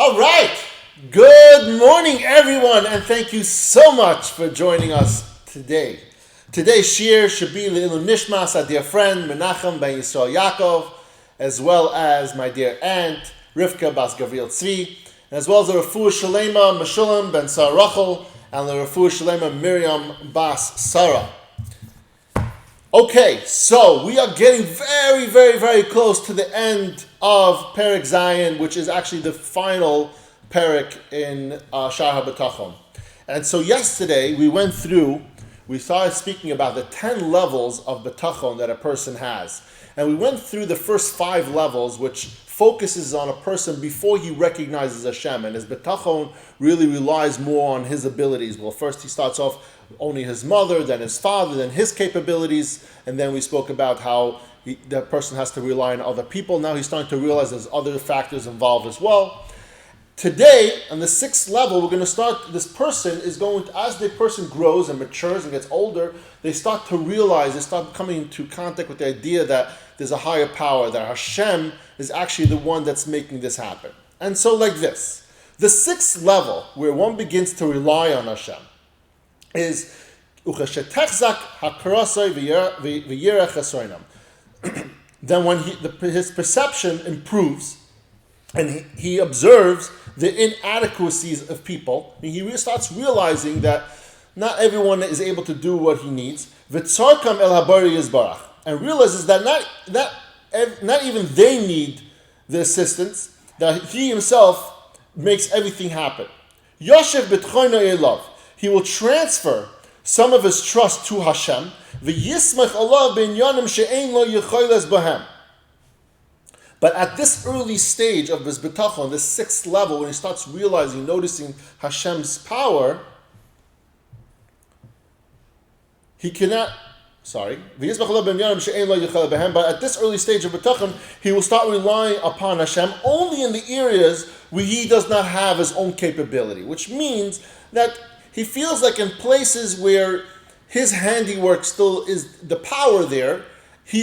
All right. Good morning, everyone, and thank you so much for joining us today. Today's Shir should be L'ilum Nishmas, our dear friend Menachem ben Yisrael Yaakov, as well as my dear aunt Rivka Bas Gavril Tzvi, and as well as the Refuah Shalema Meshulam ben Sarah Rachel and the Refuah Shalema Miriam Bas Sarah. Okay, so we are getting very, very, very close to the end of Perek Zayin, which is actually the final Perek in Shaar Habitachon. And so yesterday we started speaking about the 10 levels of bitachon that a person has. And we went through the first 5 levels, which focuses on a person before he recognizes Hashem. And his bitachon really relies more on his abilities. Well, first he starts off only his mother, then his father, then his capabilities. And then we spoke about how that person has to rely on other people. Now he's starting to realize there's other factors involved as well. Today, on the 6th level, we're going to start, this person is going to, as the person grows and matures and gets older, they start to realize, they start coming into contact with the idea that there's a higher power, that Hashem is actually the one that's making this happen. And so like this, the 6th level, where one begins to rely on Hashem, is then when his perception improves, and he observes the inadequacies of people, and he starts realizing that not everyone is able to do what he needs, and realizes that not even they need the assistance, that he himself makes everything happen. Yoshev bitachon elav. He will transfer some of his trust to Hashem. V'yismach alav b'inyanim she'ein lo yicholes b'hem. But at this early stage of his bitachon, this 6th level, when he starts realizing, noticing Hashem's power, he cannot, but at this early stage of bitachon, he will start relying upon Hashem only in the areas where he does not have his own capability, which means that he feels like in places where his handiwork still is the power there,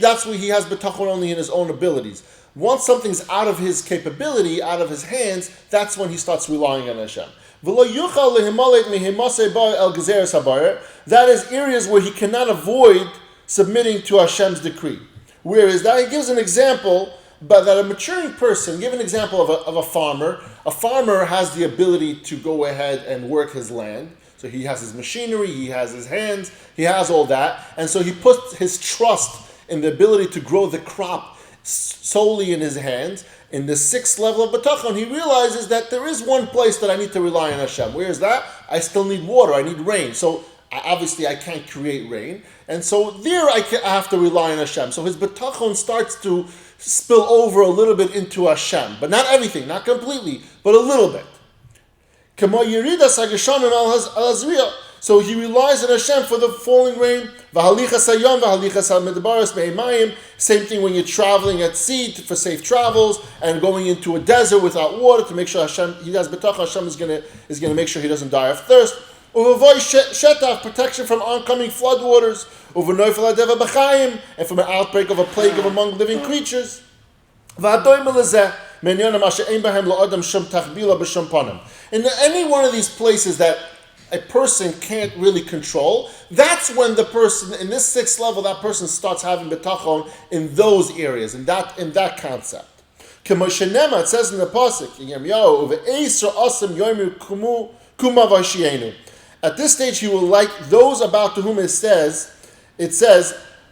that's where he has bitachon only in his own abilities. Once something's out of his capability, out of his hands, that's when he starts relying on Hashem. That is areas where he cannot avoid submitting to Hashem's decree. Whereas that he gives an example, but that a maturing person, give an example of a farmer. A farmer has the ability to go ahead and work his land. So he has his machinery, he has his hands, he has all that. And so he puts his trust in the ability to grow the crop solely in his hands. In the 6th level of bitachon, he realizes that there is one place that I need to rely on Hashem. Where is that? I still need water, I need rain. So obviously I can't create rain. And so there I have to rely on Hashem. So his bitachon starts to spill over a little bit into Hashem. But not everything, not completely, but a little bit. So he relies on Hashem for the falling rain. Same thing when you're traveling at sea for safe travels and going into a desert without water to make sure Hashem, he has bitachon, Hashem is going to make sure he doesn't die of thirst. Protection from oncoming floodwaters. And from an outbreak of a plague among living creatures. In any one of these places that a person can't really control, that's when the person, in this 6th level, that person starts having bitachon in those areas, in that concept. It says in the pasuk, at this stage he will like those about to whom it says,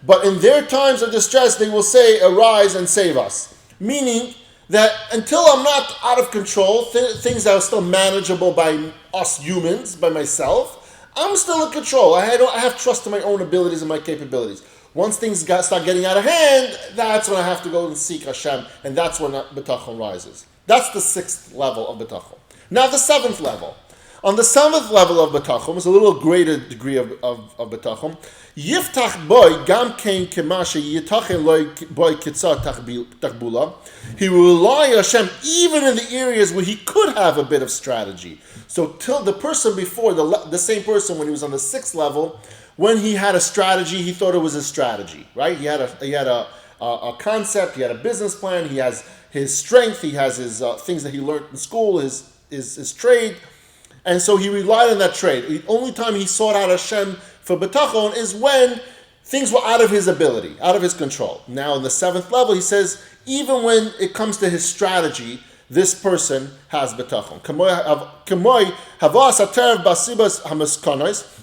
but in their times of distress they will say, arise and save us. Meaning that until I'm not out of control, things that are still manageable by us humans, by myself, I'm still in control. I have trust in my own abilities and my capabilities. Once things start getting out of hand, that's when I have to go and seek Hashem, and that's when bitachon rises. That's the 6th level of bitachon. Now the 7th level. On the 7th level of bitachon, it's a little greater degree of bitachon. Yiftach boy gam kein kemashe yitachel loy boy kitzah tachbula. He will rely on Hashem even in the areas where he could have a bit of strategy. So till the person before, the same person when he was on the 6th level, when he had a strategy, he thought it was a strategy, right? He had a concept, he had a business plan, he has his strength, he has his things that he learned in school, his trade, and so he relied on that trade. The only time he sought out Hashem for bitachon is when things were out of his ability, out of his control. Now, in the 7th level, he says, even when it comes to his strategy, this person has bitachon.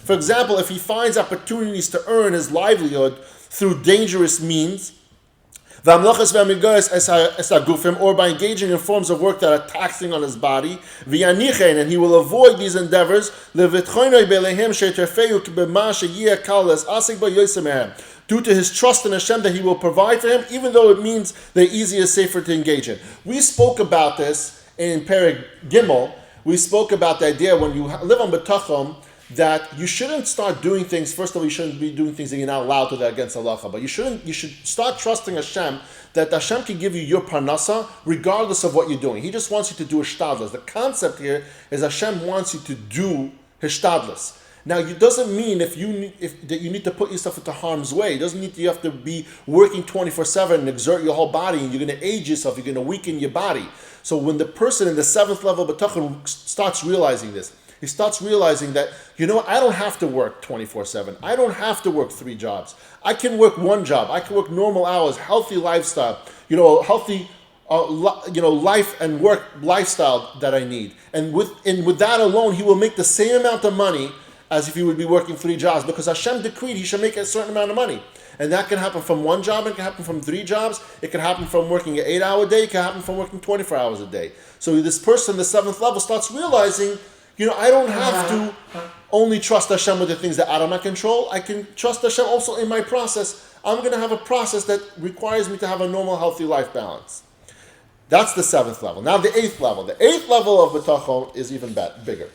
For example, if he finds opportunities to earn his livelihood through dangerous means, or by engaging in forms of work that are taxing on his body, and he will avoid these endeavors, due to his trust in Hashem that he will provide for him, even though it means they're easier, safer to engage in. We spoke about this in Perek Gimel. We spoke about the idea when you live on bitachon that you shouldn't start doing things. First of all, you shouldn't be doing things that you're not allowed to do against halacha. But you should start trusting Hashem that Hashem can give you your parnasa regardless of what you're doing. He just wants you to do hishtadlus. The concept here is Hashem wants you to do hishtadlus. Now, it doesn't mean that you need to put yourself into harm's way. It doesn't mean that you have to be working 24/7 and exert your whole body, and you're going to age yourself, you're going to weaken your body. So when the person in the 7th level of bitachon starts realizing this, he starts realizing that, I don't have to work 24/7. I don't have to work 3 jobs. I can work 1 job. I can work normal hours, healthy lifestyle, healthy life and work lifestyle that I need. And with that alone, he will make the same amount of money as if he would be working 3 jobs, because Hashem decreed he should make a certain amount of money. And that can happen from 1 job, it can happen from 3 jobs, it can happen from working an 8-hour day, it can happen from working 24 hours a day. So this person, the 7th level, starts realizing, I don't have to only trust Hashem with the things that are out of my control. I can trust Hashem also in my process. I'm going to have a process that requires me to have a normal, healthy life balance. That's the 7th level. Now the 8th level. The 8th level of bitachon is even bigger.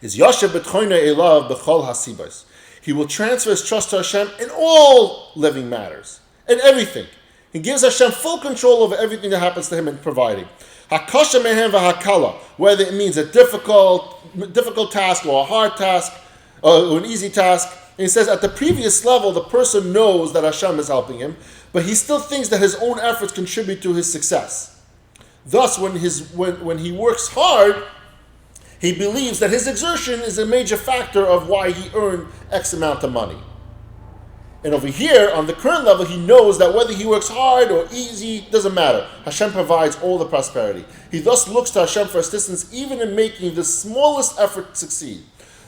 Is Yoshev B'tchoyne Elav B'chol Hasibos. He will transfer his trust to Hashem in all living matters, in everything. He gives Hashem full control over everything that happens to him in providing. Hakasha mehem v'hakala, whether it means a difficult task or a hard task or an easy task. And he says at the previous level, the person knows that Hashem is helping him, but he still thinks that his own efforts contribute to his success. Thus, when he works hard, he believes that his exertion is a major factor of why he earned X amount of money. And over here, on the current level, he knows that whether he works hard or easy, doesn't matter. Hashem provides all the prosperity. He thus looks to Hashem for assistance even in making the smallest effort succeed.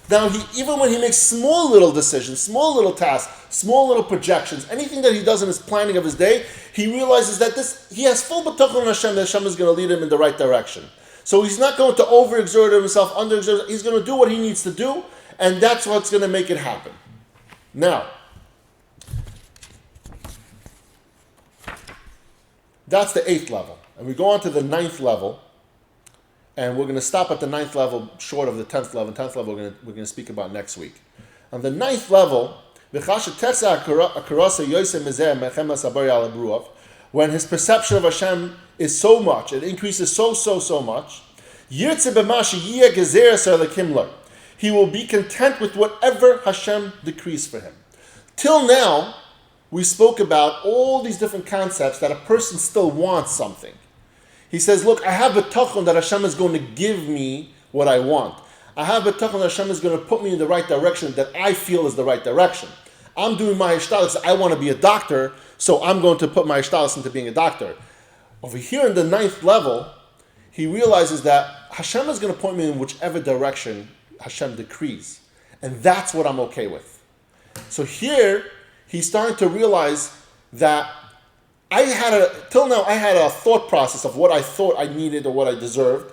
Now, even when he makes small little decisions, small little tasks, small little projections, anything that he does in his planning of his day, he realizes that he has full bitachon on Hashem, that Hashem is going to lead him in the right direction. So he's not going to overexert himself, underexert. He's going to do what he needs to do, and that's what's going to make it happen. Now, that's the 8th level. And we go on to the 9th level, and we're going to stop at the 9th level short of the 10th level. 10th level we're going to speak about next week. On the 9th level, when his perception of Hashem is so much, it increases so much, he will be content with whatever Hashem decrees for him. Till now, we spoke about all these different concepts that a person still wants something. He says, look, I have bitachon that Hashem is going to give me what I want. I have bitachon that Hashem is going to put me in the right direction that I feel is the right direction. I'm doing my ishtalos. I want to be a doctor, so I'm going to put my ishtalos into being a doctor. Over here in the 9th level, he realizes that Hashem is going to point me in whichever direction Hashem decrees. And that's what I'm okay with. So here, he's starting to realize that till now I had a thought process of what I thought I needed or what I deserved.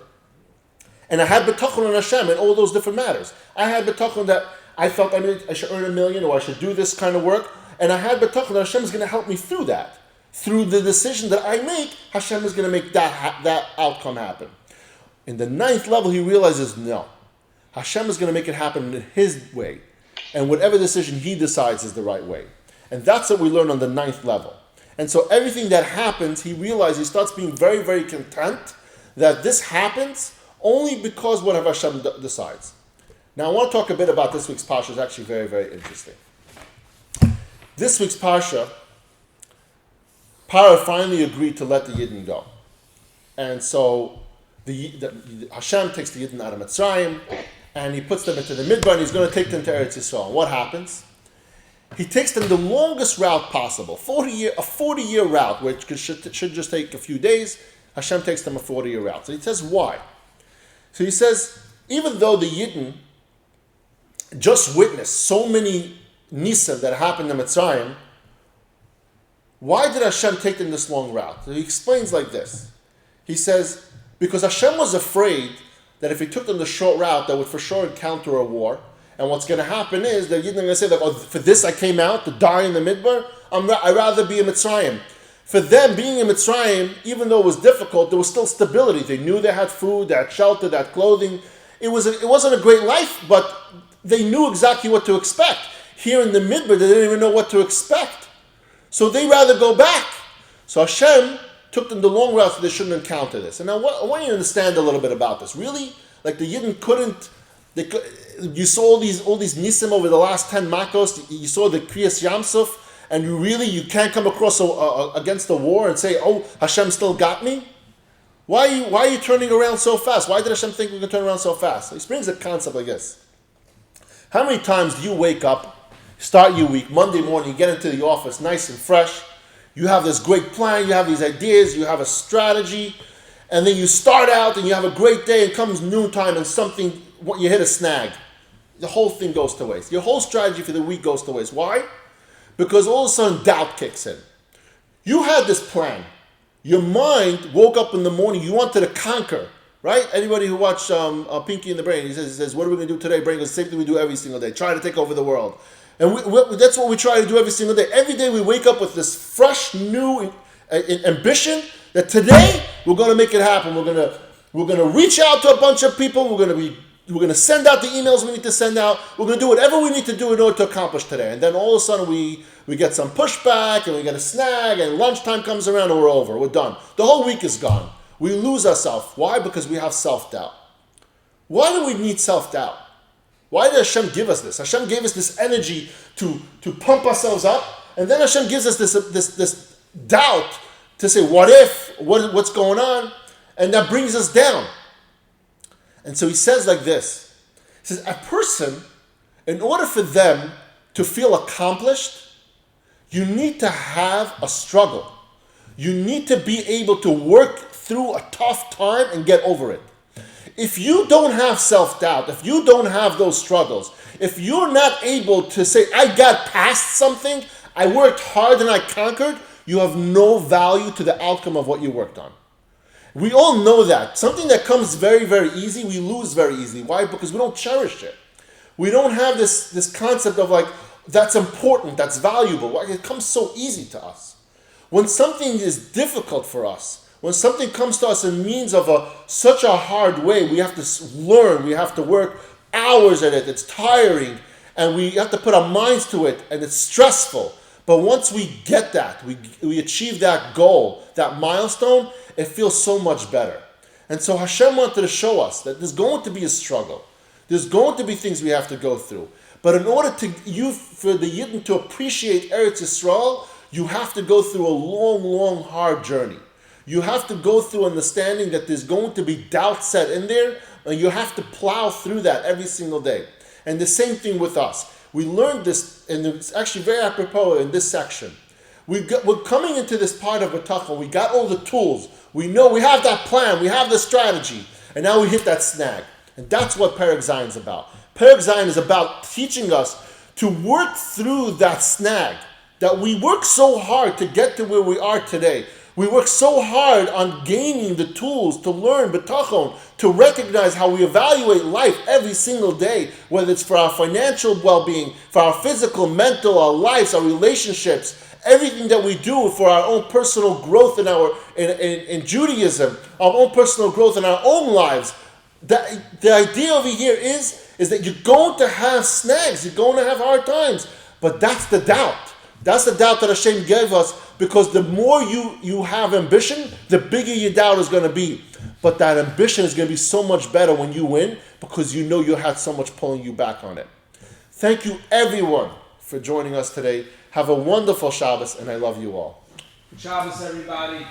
And I had bitachon on Hashem in all those different matters. I had bitachon that I felt I should earn $1 million or I should do this kind of work. And I had bitachon that Hashem is going to help me through that. Through the decision that I make, Hashem is going to make that outcome happen. In the 9th level, he realizes, no. Hashem is going to make it happen in his way. And whatever decision he decides is the right way. And that's what we learn on the 9th level. And so everything that happens, he realizes, he starts being very, very content that this happens only because whatever Hashem decides. Now I want to talk a bit about this week's Parsha. It's actually very, very interesting. This week's Parsha, Paro finally agreed to let the Yidden go. And so Hashem takes the Yidden out of Mitzrayim, and he puts them into the Midbar, and he's going to take them to Eretz Yisrael. And what happens? He takes them the longest route possible, a 40-year route, which should just take a few days. Hashem takes them a 40-year route. So he says, why? So he says, even though the Yidden just witnessed so many nisim that happened in Mitzrayim, why did Hashem take them this long route? So he explains like this. He says, because Hashem was afraid that if he took them the short route, they would for sure encounter a war. And what's going to happen is that Yidden are going to say, that, oh, for this I came out to die in the Midbar. I'd rather be in Mitzrayim. For them, being in Mitzrayim, even though it was difficult, there was still stability. They knew they had food, they had shelter, they had clothing. It wasn't a great life, but they knew exactly what to expect. Here in the Midbar, they didn't even know what to expect. So they rather go back. So Hashem took them the long route so they shouldn't encounter this. And now I want you to understand a little bit about this. Really, like the Yidden couldn't... You saw all these nisim over the last 10 makos. You saw the Kriyas Yamsuf, and you can't come across against the war and say, "Oh, Hashem still got me." Why are you turning around so fast? Why did Hashem think we could turn around so fast? He brings a concept like this: how many times do you wake up, start your week, Monday morning, you get into the office nice and fresh, you have this great plan, you have these ideas, you have a strategy, and then you start out and you have a great day, and comes noontime and you hit a snag. The whole thing goes to waste. Your whole strategy for the week goes to waste. Why? Because all of a sudden doubt kicks in. You had this plan. Your mind woke up in the morning. You wanted to conquer, right? Anybody who watched Pinky and the Brain, he says, what are we going to do today? Brain goes, the same thing we do every single day. Try to take over the world. And that's what we try to do every single day. Every day we wake up with this fresh, new ambition that today we're going to make it happen. We're going to reach out to a bunch of people. We're going to send out the emails we need to send out. We're going to do whatever we need to do in order to accomplish today. And then all of a sudden we get some pushback and we get a snag and lunchtime comes around and we're over. We're done. The whole week is gone. We lose ourselves. Why? Because we have self-doubt. Why do we need self-doubt? Why did Hashem give us this? Hashem gave us this energy to pump ourselves up. And then Hashem gives us this doubt to say, what if? What's going on? And that brings us down. And so he says like this. He says, a person, in order for them to feel accomplished, you need to have a struggle. You need to be able to work through a tough time and get over it. If you don't have self-doubt, if you don't have those struggles, if you're not able to say, I got past something, I worked hard and I conquered, you have no value to the outcome of what you worked on. We all know that. Something that comes very, very easy, we lose very easily. Why? Because we don't cherish it. We don't have this concept of like, that's important, that's valuable. Why? It comes so easy to us. When something is difficult for us, when something comes to us in means of such a hard way, we have to learn, we have to work hours at it, it's tiring, and we have to put our minds to it, and it's stressful. But once we get that, we achieve that goal, that milestone, it feels so much better. And so Hashem wanted to show us that there's going to be a struggle. There's going to be things we have to go through. But in order for the Yidden to appreciate Eretz Yisrael, you have to go through a long, long, hard journey. You have to go through understanding that there's going to be doubt set in there, and you have to plow through that every single day. And the same thing with us. We learned this, and it's actually very apropos in this section. We're coming into this part of bitachon. We got all the tools. We know we have that plan. We have the strategy. And now we hit that snag. And that's what Perek Zayin is about. Perek Zayin is about teaching us to work through that snag. That we work so hard to get to where we are today. We work so hard on gaining the tools to learn bitachon, to recognize how we evaluate life every single day, whether it's for our financial well-being, for our physical, mental, our lives, our relationships, everything that we do for our own personal growth in Judaism, our own personal growth in our own lives. The idea over here is that you're going to have snags, you're going to have hard times, but that's the doubt. That's the doubt that Hashem gave us, because the more you have ambition, the bigger your doubt is going to be. But that ambition is going to be so much better when you win, because you know you had so much pulling you back on it. Thank you everyone for joining us today. Have a wonderful Shabbos, and I love you all. Good Shabbos, everybody.